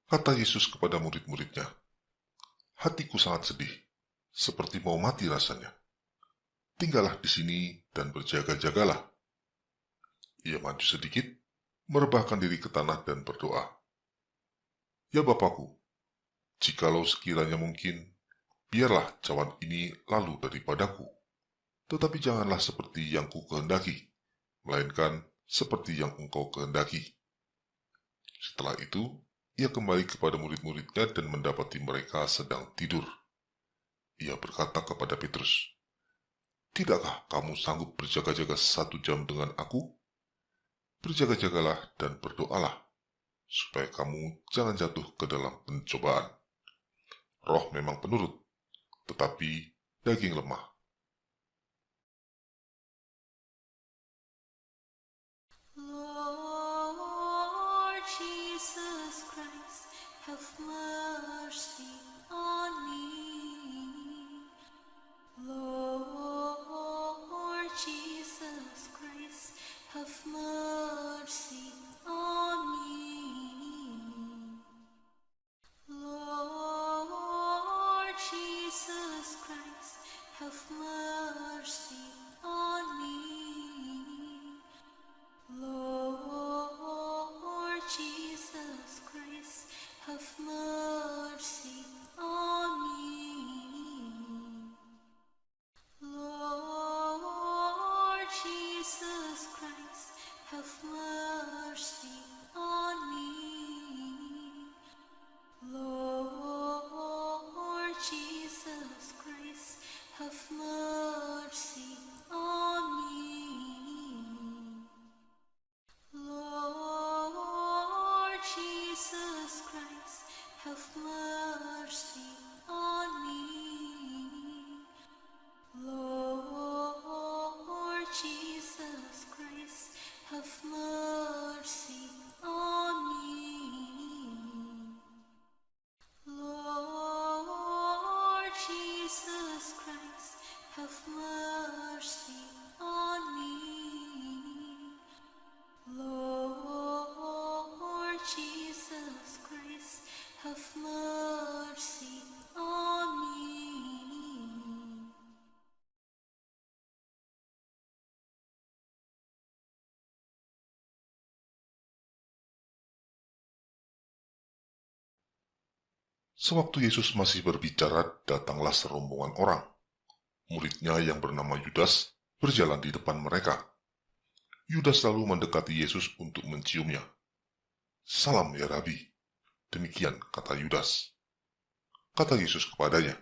Kata Yesus kepada murid-muridnya, "Hatiku sangat sedih, seperti mau mati rasanya. Tinggallah di sini dan berjaga-jagalah." Ia maju sedikit, merebahkan diri ke tanah dan berdoa, "Ya Bapakku, jikalau sekiranya mungkin, biarlah cawan ini lalu daripadaku. Tetapi janganlah seperti yang ku kehendaki, melainkan seperti yang Engkau kehendaki." Setelah itu, ia kembali kepada murid-muridnya dan mendapati mereka sedang tidur. Ia berkata kepada Petrus, "Tidakkah kamu sanggup berjaga-jaga 1 jam dengan aku? Berjaga-jagalah dan berdoalah, supaya kamu jangan jatuh ke dalam pencobaan. Roh memang penurut, tetapi daging lemah." Lord Jesus Christ, have mercy on me. Lord Jesus Christ, have mercy on me. Lord Jesus Christ, have mercy on me. Lord Jesus Christ, have mercy on me. Lord Jesus Christ, have mercy on me. Lord Jesus have mercy on me. Lord Jesus Christ, have mercy on me. Lord Jesus Christ, have mercy on me. Sewaktu Yesus masih berbicara, datanglah serombongan orang. Muridnya yang bernama Yudas berjalan di depan mereka. Yudas lalu mendekati Yesus untuk menciumnya. "Salam ya Rabi," demikian kata Yudas. Kata Yesus kepadanya,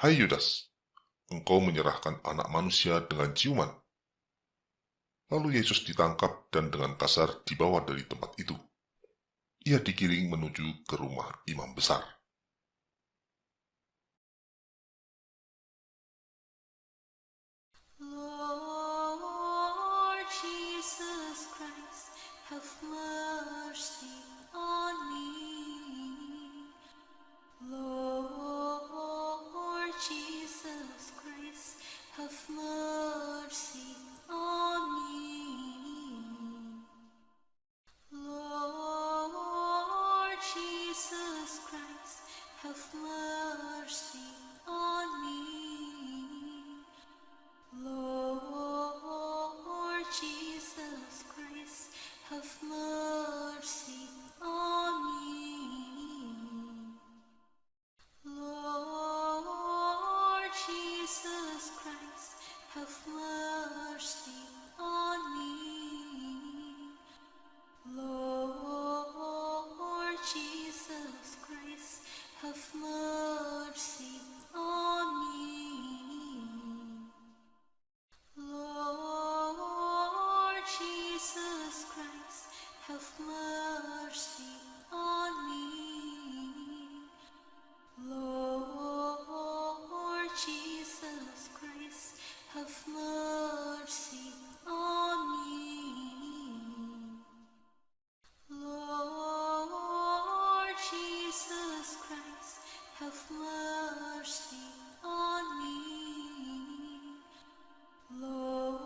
"Hai Yudas, engkau menyerahkan anak manusia dengan ciuman." Lalu Yesus ditangkap dan dengan kasar dibawa dari tempat itu. Ia digiring menuju ke rumah imam besar. Lord Jesus Christ, have mercy on me. Lord Jesus Christ, have mercy on me. Lord Jesus Christ, have mercy on me. Lord Jesus Christ, have mercy on me. Lord Jesus Christ, have mercy on me. Lord Jesus Christ, have mercy on me. Lord Jesus Christ, have mercy on me. Lord Jesus Christ, have mercy on me. Lord Jesus Christ, have mercy on me. Lord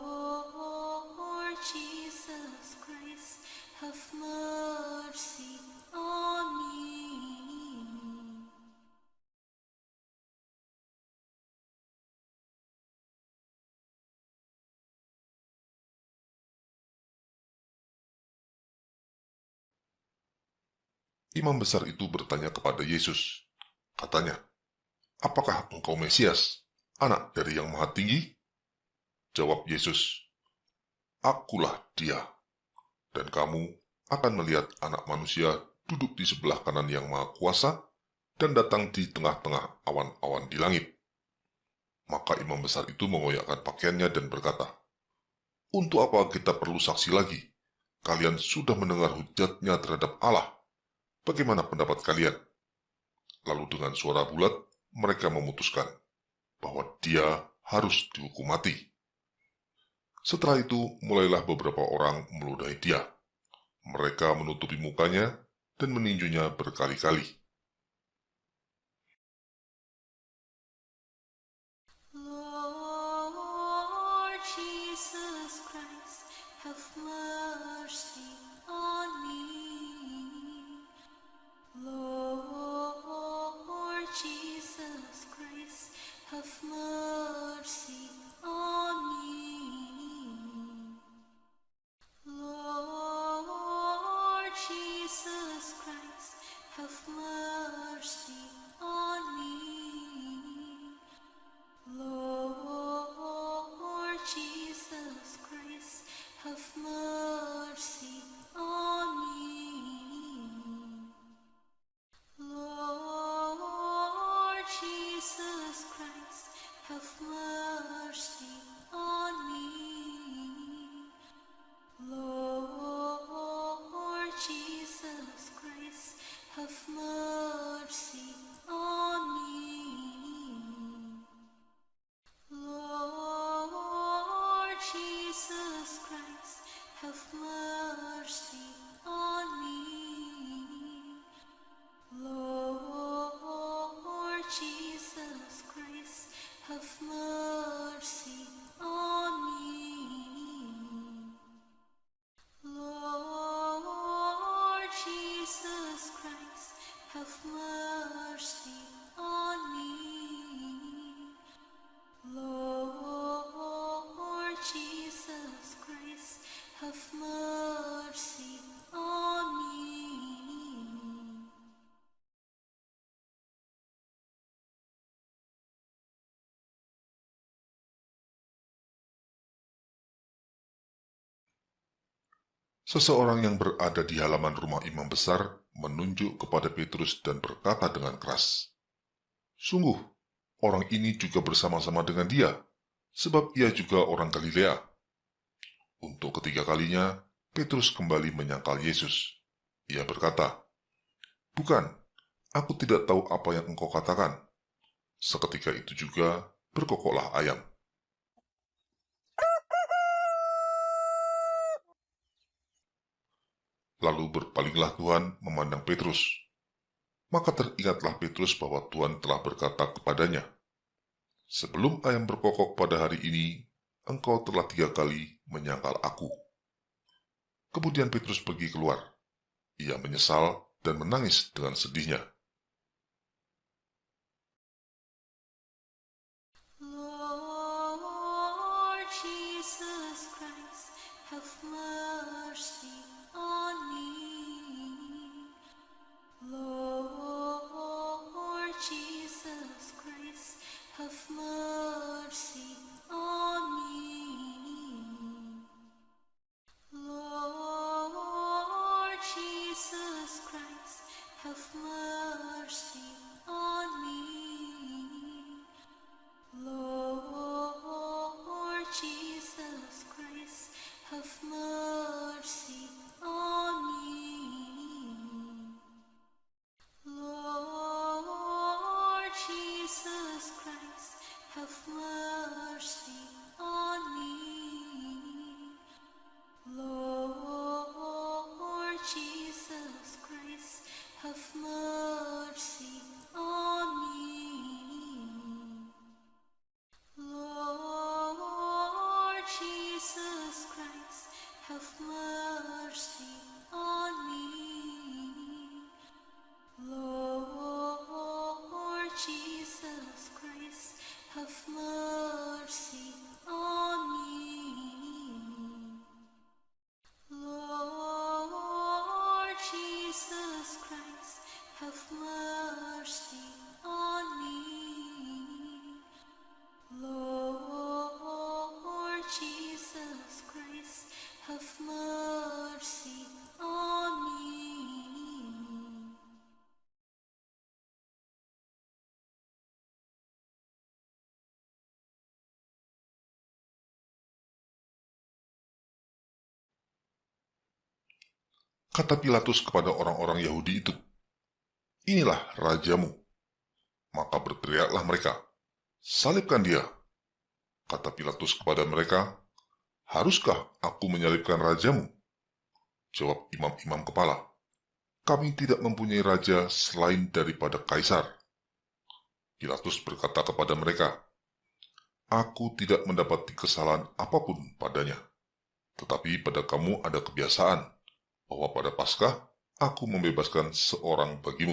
Jesus Christ, have mercy on me. Imam besar itu bertanya kepada Yesus. Katanya, "Apakah engkau Mesias, anak dari Yang Maha Tinggi?" Jawab Yesus, "Akulah dia, dan kamu akan melihat anak manusia duduk di sebelah kanan Yang Maha Kuasa dan datang di tengah-tengah awan-awan di langit." Maka imam besar itu mengoyakkan pakaiannya dan berkata, "Untuk apa kita perlu saksi lagi? Kalian sudah mendengar hujatnya terhadap Allah. Bagaimana pendapat kalian?" Lalu dengan suara bulat, mereka memutuskan bahwa dia harus dihukum mati. Setelah itu, mulailah beberapa orang meludahi dia. Mereka menutupi mukanya dan meninjunya berkali-kali. Lord Jesus Christ, have mercy on me. Lord Jesus Christ, have mercy on me. Lord Jesus Christ, have mercy on me. Lord Jesus Christ, have mercy on me. Lord Jesus Christ, have mercy on me. Lord Jesus Christ, have mercy on me. Lord Jesus Christ, have mercy on me. Lord Jesus Christ, have mercy on me. Lord Jesus Christ, have mercy on me. Lord Jesus Christ, have mercy on me. Seseorang yang berada di halaman rumah imam besar menunjuk kepada Petrus dan berkata dengan keras, "Sungguh, orang ini juga bersama-sama dengan dia, sebab ia juga orang Galilea." Untuk ketiga kalinya, Petrus kembali menyangkal Yesus. Ia berkata, "Bukan, aku tidak tahu apa yang engkau katakan." Seketika itu juga berkokoklah ayam. Lalu berpalinglah Tuhan memandang Petrus. Maka teringatlah Petrus bahwa Tuhan telah berkata kepadanya, "Sebelum ayam berkokok pada hari ini, engkau telah 3 kali menyangkal aku." Kemudian Petrus pergi keluar. Ia menyesal dan menangis dengan sedihnya. Lord Jesus Christ, have mercy on me. Lord Jesus Christ, have mercy on me. Lord Jesus Christ, have mercy on me. Lord Jesus Christ, have mercy on me. Lord Jesus Christ, have mercy on me. Lord Jesus Christ, have mercy on me. Lord Jesus Christ, have mercy on me. Lord Jesus Christ, have mercy on me. Lord Jesus Christ, have mercy on me. Lord Jesus Christ, have mercy on me. Kata Pilatus kepada orang-orang Yahudi itu, "Inilah rajamu." Maka berteriaklah mereka, "Salibkan dia." Kata Pilatus kepada mereka, "Haruskah aku menyalibkan rajamu?" Jawab imam-imam kepala, "Kami tidak mempunyai raja selain daripada Kaisar." Pilatus berkata kepada mereka, "Aku tidak mendapati kesalahan apapun padanya. Tetapi pada kamu ada kebiasaan bahwa pada Paskah aku membebaskan seorang bagimu.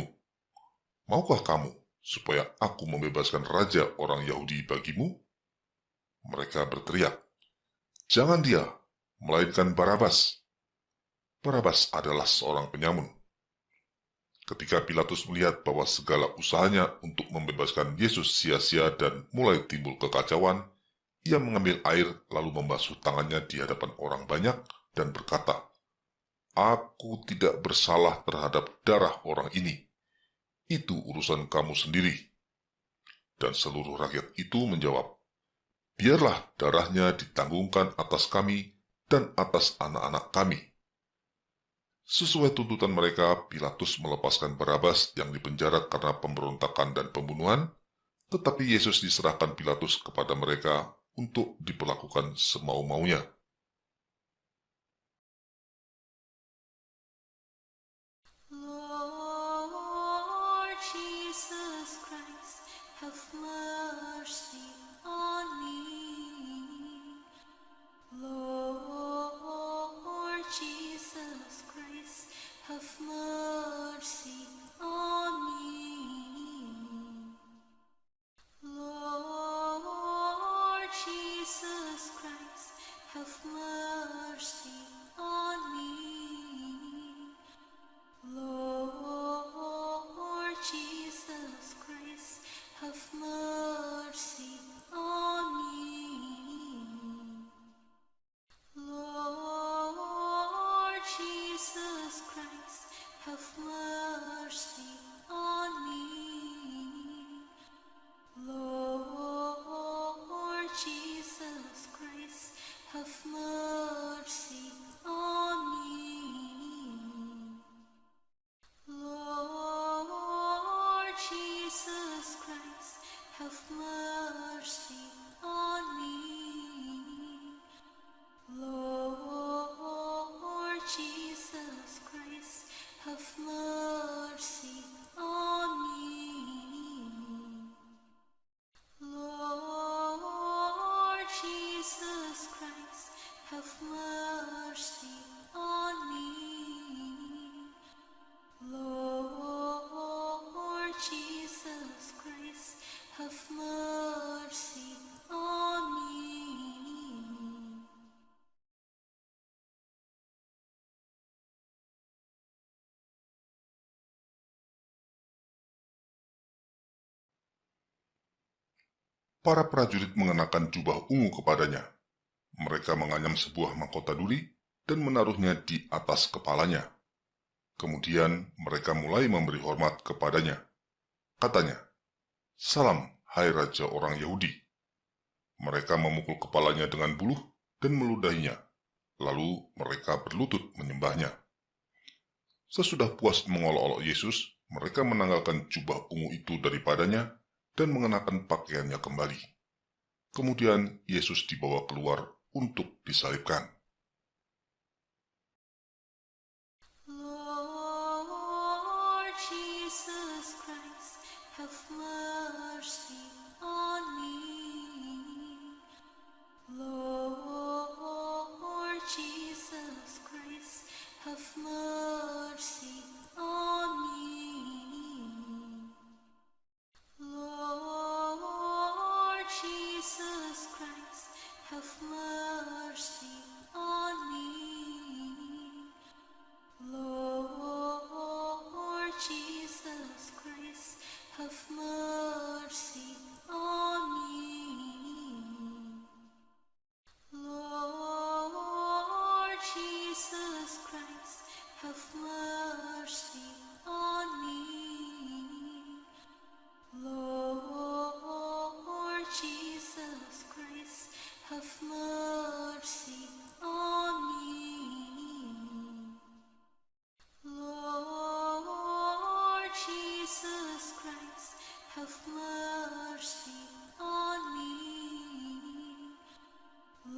Maukah kamu supaya aku membebaskan raja orang Yahudi bagimu?" Mereka berteriak, "Jangan dia, melainkan Barabas." Barabas adalah seorang penyamun. Ketika Pilatus melihat bahwa segala usahanya untuk membebaskan Yesus sia-sia dan mulai timbul kekacauan, ia mengambil air lalu membasuh tangannya di hadapan orang banyak dan berkata, "Aku tidak bersalah terhadap darah orang ini. Itu urusan kamu sendiri." Dan seluruh rakyat itu menjawab, "Biarlah darahnya ditanggungkan atas kami dan atas anak-anak kami." Sesuai tuntutan mereka, Pilatus melepaskan Barabas yang dipenjara karena pemberontakan dan pembunuhan, tetapi Yesus diserahkan Pilatus kepada mereka untuk diperlakukan semau-maunya. Jesus Christ, have mercy on me. Lord Jesus Christ, have mercy on me. Lord Jesus Christ, have mercy on me. Para prajurit mengenakan jubah ungu kepadanya. Mereka menganyam sebuah mahkota duri dan menaruhnya di atas kepalanya. Kemudian mereka mulai memberi hormat kepadanya. Katanya, "Salam, hai Raja orang Yahudi." Mereka memukul kepalanya dengan buluh dan meludahinya. Lalu mereka berlutut menyembahnya. Sesudah puas mengolok-olok Yesus, mereka menanggalkan jubah ungu itu daripadanya dan mengenakan pakaiannya kembali. Kemudian Yesus dibawa keluar untuk disalibkan. Lord Jesus Christ, have mercy on me. Lord Jesus Christ, have mercy on me. Lord Jesus Christ, have mercy on me. Lord Jesus Christ, have mercy on me. Lord Jesus Christ, have mercy on me. Lord Jesus Christ, have mercy on me. Lord Jesus Christ, have mercy on me.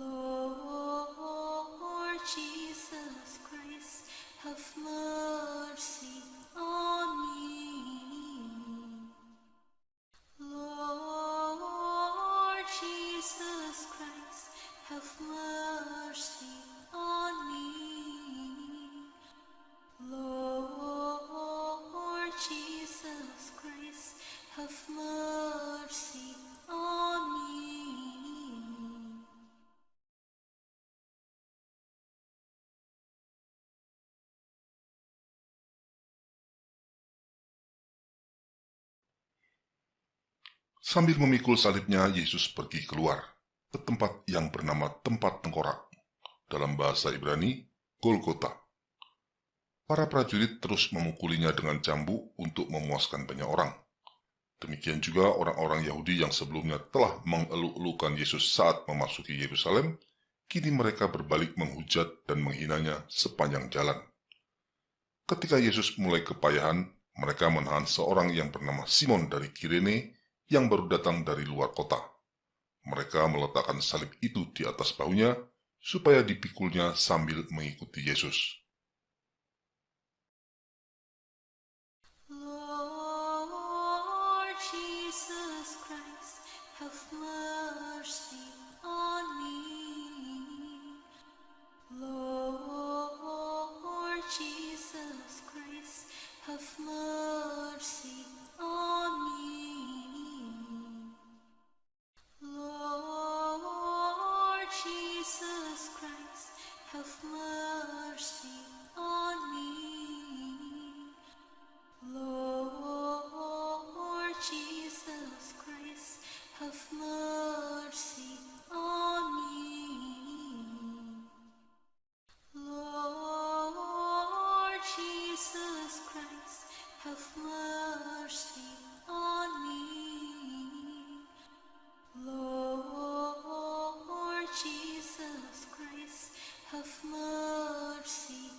Lord Jesus Christ, have mercy on me. Lord Jesus Christ, have mercy on me. Lord Jesus Christ, have mercy on me. Sambil memikul salibnya, Yesus pergi keluar ke tempat yang bernama tempat tengkorak. Dalam bahasa Ibrani, Golgota. Para prajurit terus memukulinya dengan cambuk untuk memuaskan banyak orang. Demikian juga orang-orang Yahudi yang sebelumnya telah mengeluk-elukan Yesus saat memasuki Yerusalem, kini mereka berbalik menghujat dan menghinanya sepanjang jalan. Ketika Yesus mulai kepayahan, mereka menahan seorang yang bernama Simon dari Kirene yang baru datang dari luar kota. Mereka meletakkan salib itu di atas bahunya supaya dipikulnya sambil mengikuti Yesus. Lord Jesus Christ, have mercy on me. Lord Jesus Christ, have mercy on me. Lord Jesus Christ, have mercy on me. Lord Jesus Christ, have mercy on me. Lord Jesus Christ, have mercy on me. Lord Jesus Christ, have mercy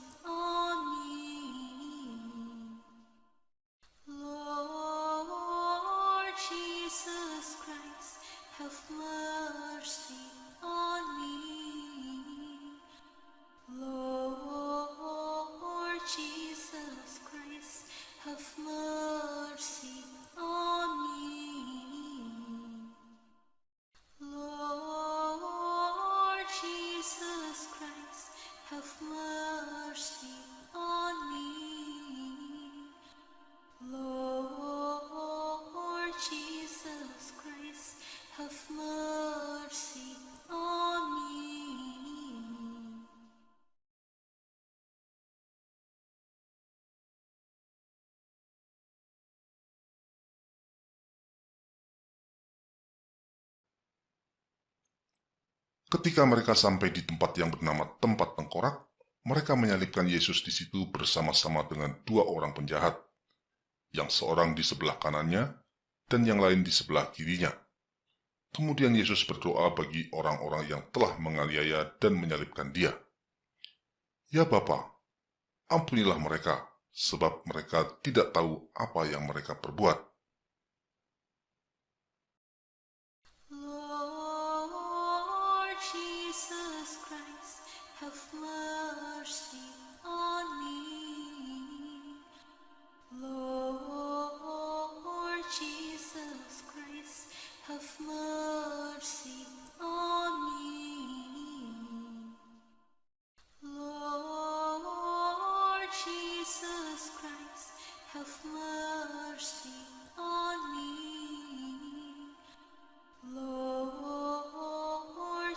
Jesus Christ, have mercy on me. Lord Jesus Christ, have mercy on me. Lord Jesus Christ, have mercy on me. Ketika mereka sampai di tempat yang bernama tempat tengkorak, mereka menyalibkan Yesus di situ bersama-sama dengan dua orang penjahat, yang seorang di sebelah kanannya dan yang lain di sebelah kirinya. Kemudian Yesus berdoa bagi orang-orang yang telah menganiaya dan menyalibkan dia. Ya Bapa, ampunilah mereka, sebab mereka tidak tahu apa yang mereka perbuat. Lord Jesus Christ, have mercy on me. Lord Jesus Christ, have mercy on me. Lord Jesus Christ, have mercy on me. Lord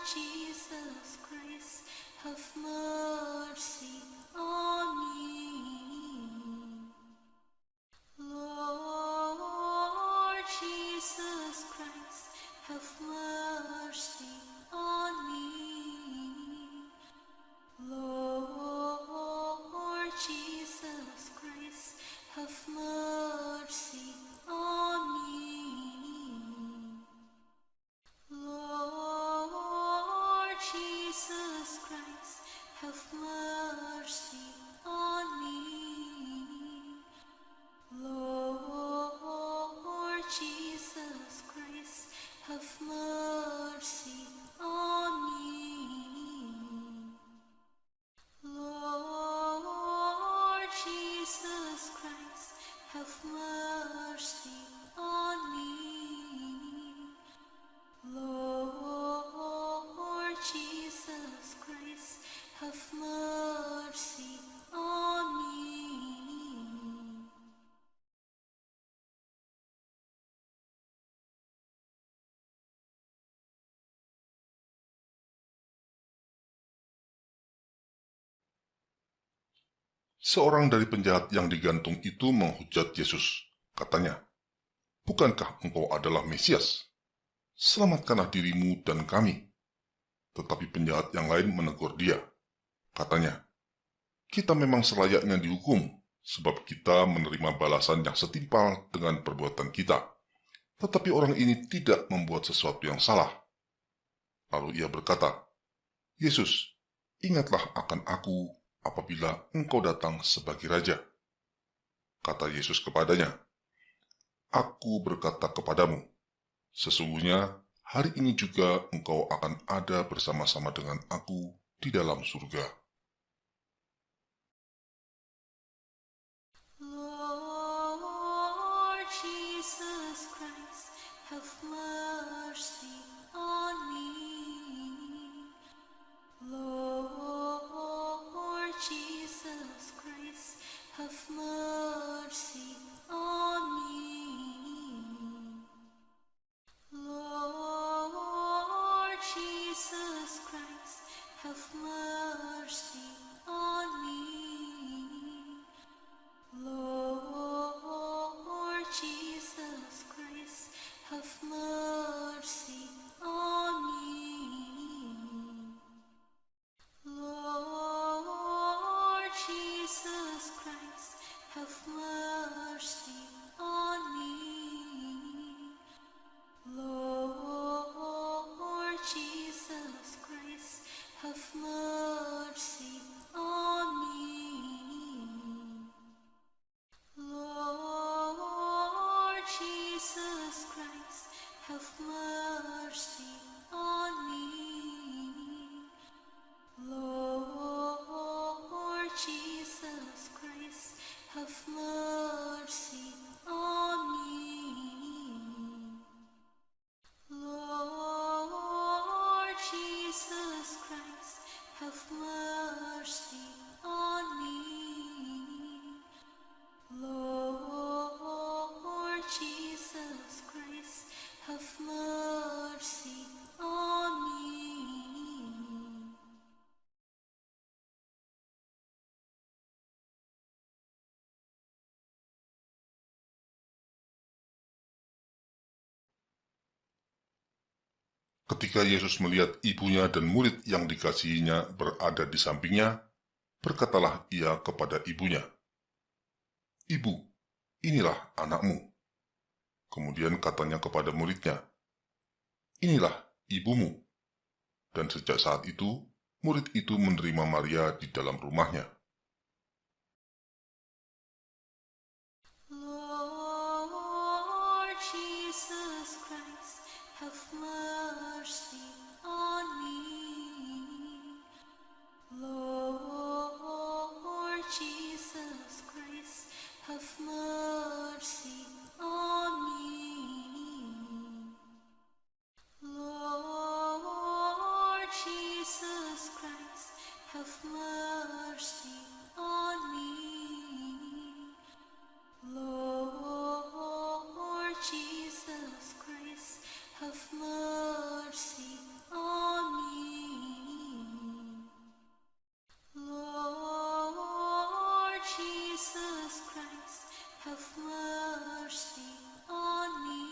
Jesus Christ, have mercy on me. Lord Jesus Christ, have mercy on me. Lord Jesus Christ, have mercy on me. Lord Jesus Christ, have mercy on me. Lord Jesus Christ, have mercy on me. Lord Jesus Christ, have mercy on me. Lord Jesus Christ, have mercy on me. Seorang dari penjahat yang digantung itu menghujat Yesus. Katanya, "Bukankah engkau adalah Mesias? Selamatkanlah dirimu dan kami." Tetapi penjahat yang lain menegur dia. Katanya, "Kita memang selayaknya dihukum, sebab kita menerima balasan yang setimpal dengan perbuatan kita. Tetapi orang ini tidak membuat sesuatu yang salah." Lalu ia berkata, "Yesus, ingatlah akan aku apabila engkau datang sebagai raja." Kata Yesus kepadanya, "Aku berkata kepadamu, sesungguhnya hari ini juga engkau akan ada bersama-sama dengan aku di dalam surga." Lord Jesus Christ, have mercy on me. Lord Jesus Christ, have mercy on me. Lord Jesus Christ, have mercy on me. Lord Jesus Christ, have mercy on me. Lord Jesus Christ, have mercy on me. Lord Jesus Christ, have mercy on me. Lord Jesus Christ, have mercy on me. Lord Jesus Christ, Ketika Yesus melihat ibunya dan murid yang dikasihinya berada di sampingnya, berkatalah ia kepada ibunya, "Ibu, inilah anakmu." Kemudian katanya kepada muridnya, "Inilah ibumu." Dan sejak saat itu, murid itu menerima Maria di dalam rumahnya. Lord Jesus Christ, have mercy on me. Lord Jesus Christ, have mercy on me. Lord Jesus Christ, have mercy on me. Lord Jesus Christ, have mercy on me. Lord Jesus Christ, have mercy on me.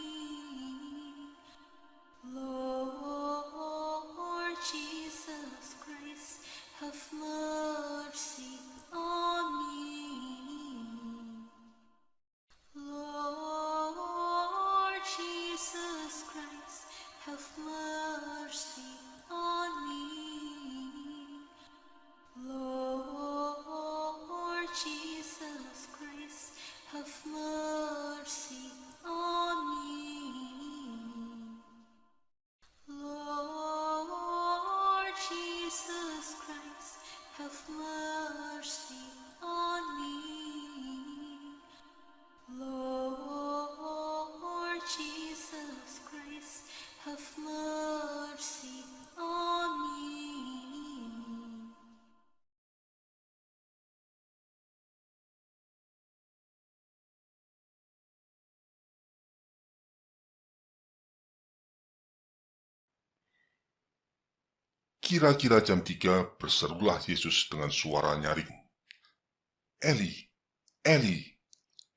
Lord Jesus Christ, have mercy on me. Lord Jesus Christ, have mercy on me. Lord Jesus Christ, have mercy on me. Lord Jesus Christ, have mercy on me. Lord Jesus Christ, have mercy on me. Kira-kira jam 3 berserulah Yesus dengan suara nyaring, "Eli, Eli,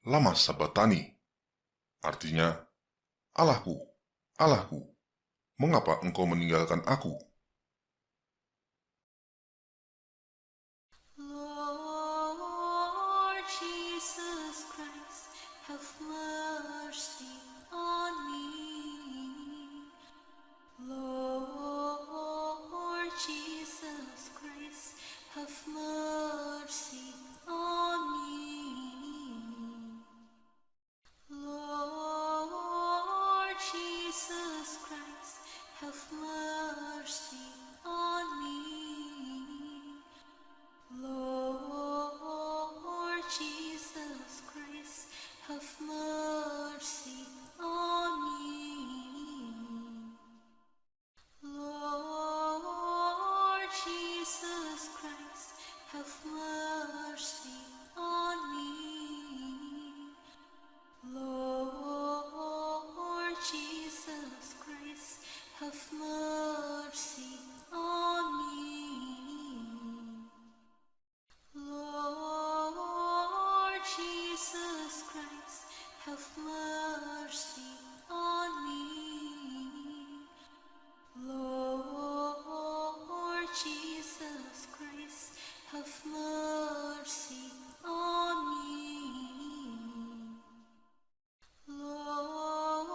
lama sabatani?" Artinya, "Allahku, Allahku, mengapa engkau meninggalkan aku?" Lord Jesus Christ, have mercy on me. Lord Jesus Christ, have mercy on me. Lord Jesus Christ, have mercy on me. Lord Jesus Christ, have mercy on me. Lord Jesus Christ, have mercy on me. Lord Jesus Christ, have mercy on me. Lord Jesus Christ, have mercy on me. Lord Jesus Christ, have mercy on me. Lord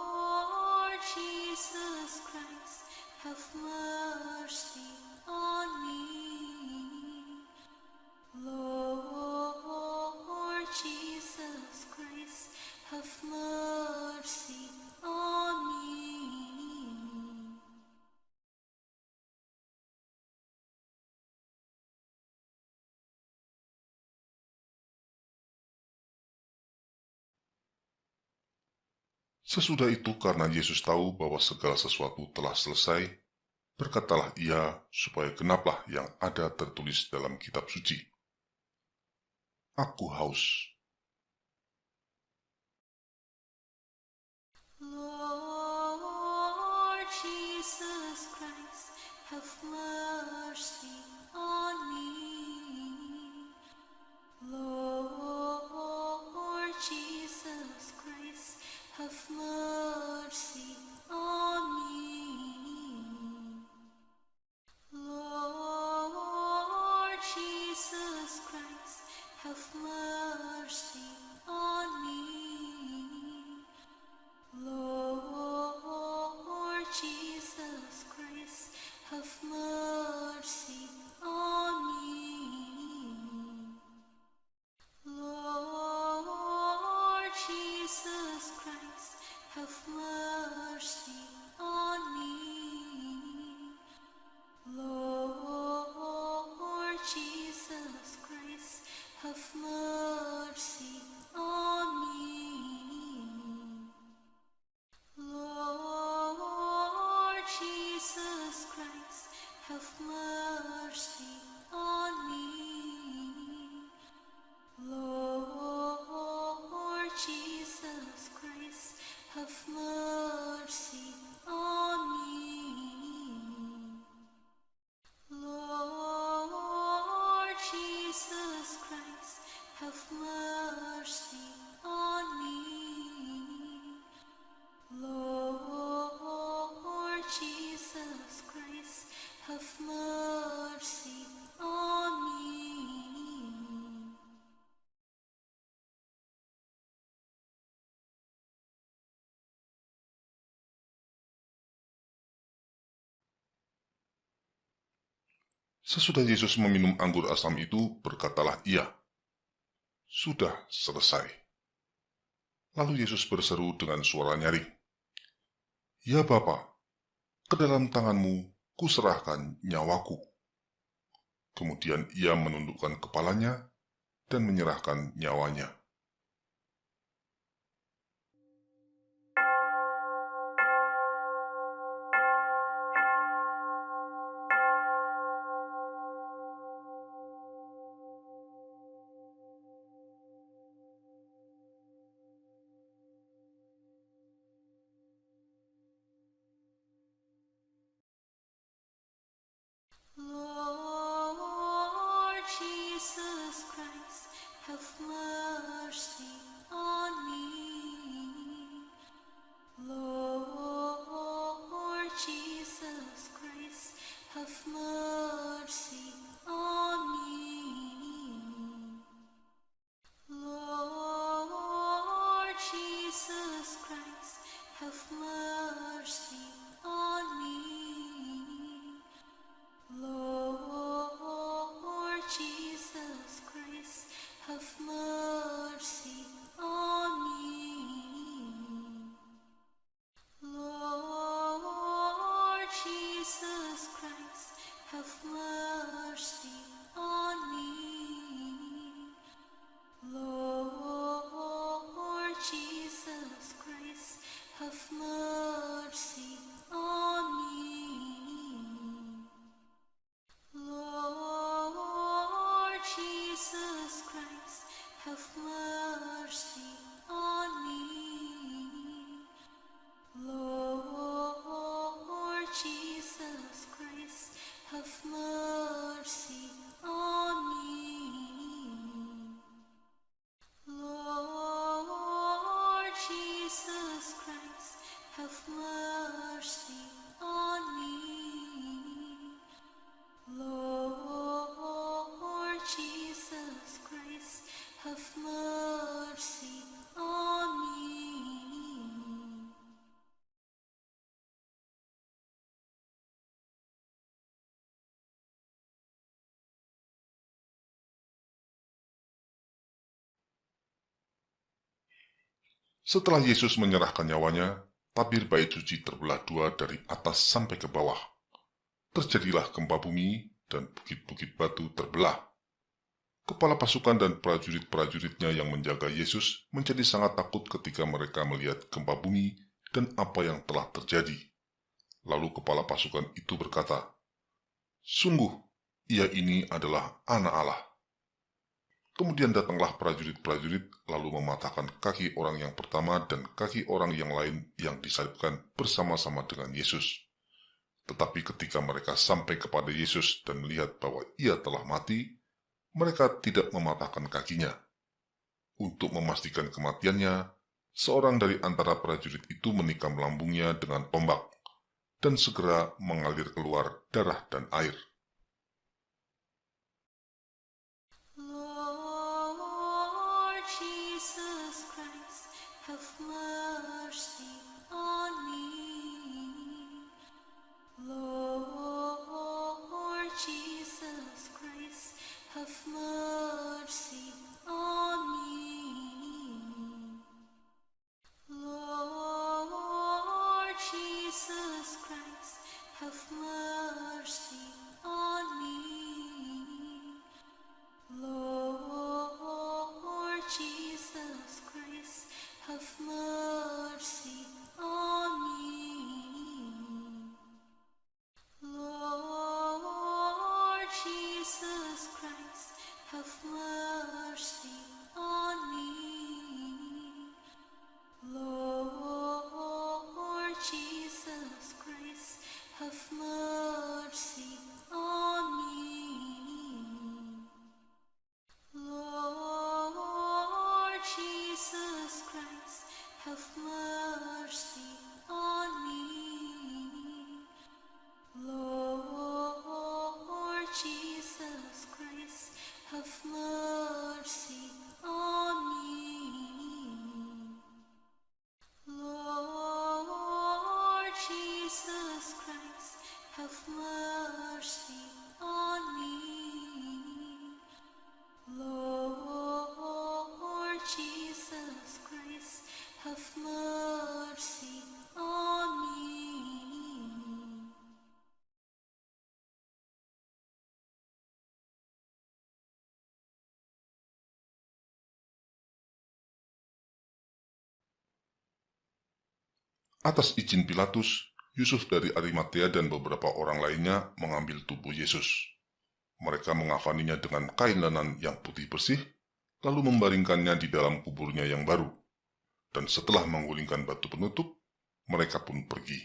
Jesus Christ, have mercy on me. Lord Jesus Christ, have mercy on me. Sesudah itu, karena Yesus tahu bahwa segala sesuatu telah selesai, berkatalah ia supaya genaplah yang ada tertulis dalam kitab suci, "Aku haus." Lord Jesus Christ, have mercy on me. Lord Jesus Christ, have mercy on me. have mercy on me. Lord Jesus Christ, have mercy on me. Lord Jesus Christ, have mercy on me. Lord Jesus Christ, have mercy on me. Lord Jesus Christ, have mercy on me. Sesudah Yesus meminum anggur asam itu, berkatalah ia, "Sudah selesai." Lalu Yesus berseru dengan suara nyaring, "Ya Bapa, ke dalam tanganmu kuserahkan nyawaku." Kemudian ia menundukkan kepalanya dan menyerahkan nyawanya. Lord Jesus Christ, have mercy on me. Lord Jesus Christ, have mercy on me. Lord Jesus Christ, have mercy on me. Lord Jesus Christ, have mercy on me. Lord Jesus Christ, have mercy on me. Lord Jesus Christ, have mercy on me. Lord Jesus Christ, have mercy on me. Lord Jesus Christ, have mercy on me. Lord Jesus Christ, have mercy on me. Lord Jesus Christ, have mercy on me. Setelah Yesus menyerahkan nyawanya, tabir bait suci terbelah dua dari atas sampai ke bawah. Terjadilah gempa bumi dan bukit-bukit batu terbelah. Kepala pasukan dan prajurit-prajuritnya yang menjaga Yesus menjadi sangat takut ketika mereka melihat gempa bumi dan apa yang telah terjadi. Lalu kepala pasukan itu berkata, "Sungguh, ia ini adalah Anak Allah." Kemudian datanglah prajurit-prajurit lalu mematahkan kaki orang yang pertama dan kaki orang yang lain yang disalibkan bersama-sama dengan Yesus. Tetapi ketika mereka sampai kepada Yesus dan melihat bahwa ia telah mati, mereka tidak mematahkan kakinya. Untuk memastikan kematiannya, seorang dari antara prajurit itu menikam lambungnya dengan tombak, dan segera mengalir keluar darah dan air. Lord Jesus Christ, have mercy on me. Lord Jesus Christ, have mercy on me. Lord Jesus Christ, have mercy on mercy on me. Lord Jesus Christ, have mercy on me. Lord Jesus Christ, have mercy on me. Lord Jesus Christ, have mercy on me. Lord Jesus Christ, have mercy on me. Lord Jesus Christ, have mercy on me. Atas izin Pilatus, Yusuf dari Arimatea dan beberapa orang lainnya mengambil tubuh Yesus. Mereka mengafaninya dengan kain lenan yang putih bersih, lalu membaringkannya di dalam kuburnya yang baru. Dan setelah menggulingkan batu penutup, mereka pun pergi.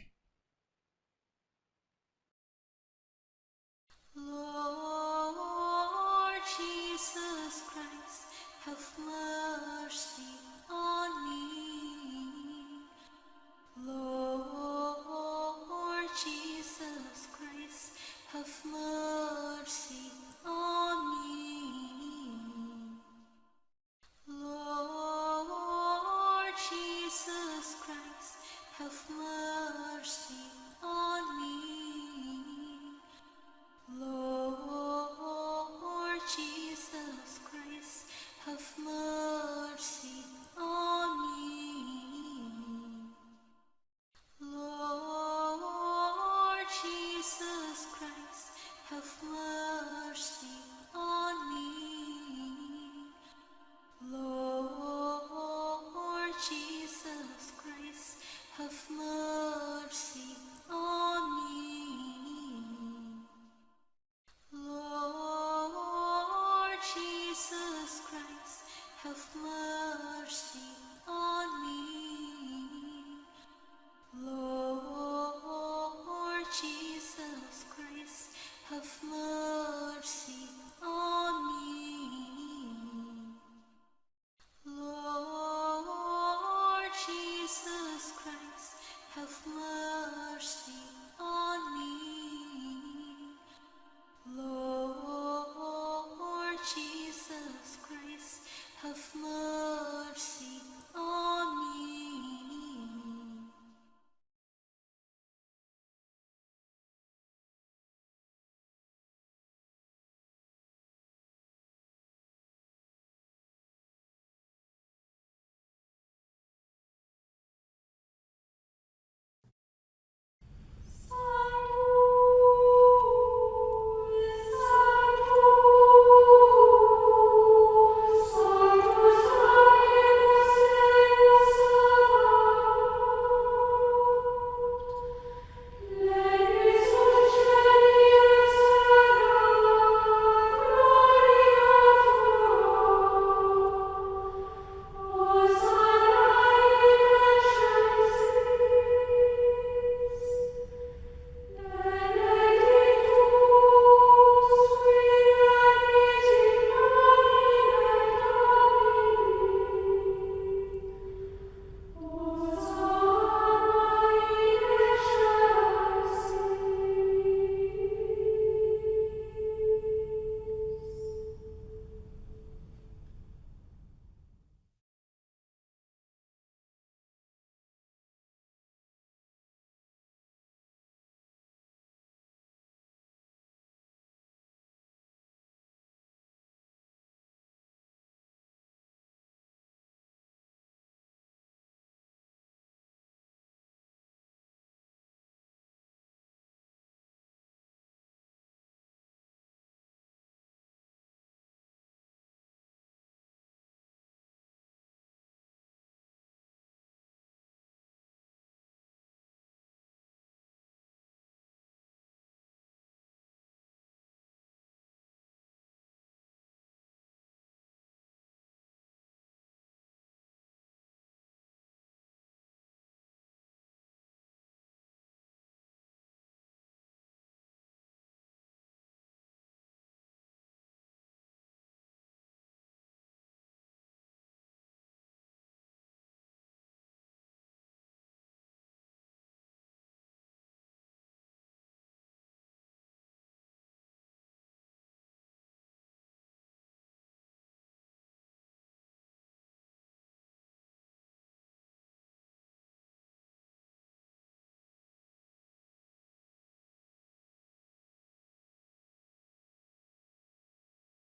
Lord Jesus Christ, have mercy on me. Lord Jesus Christ, have mercy on me. Lord Jesus Christ, have mercy on me. Lord Jesus Christ, have mercy on me. Lord Jesus Christ, have mercy on me. Lord Jesus Christ, have mercy on me. Lord Jesus Christ, have mercy on me. Lord Jesus Christ, have mercy on me. Lord Jesus Christ, have mercy on me. Lord Jesus Christ, have mercy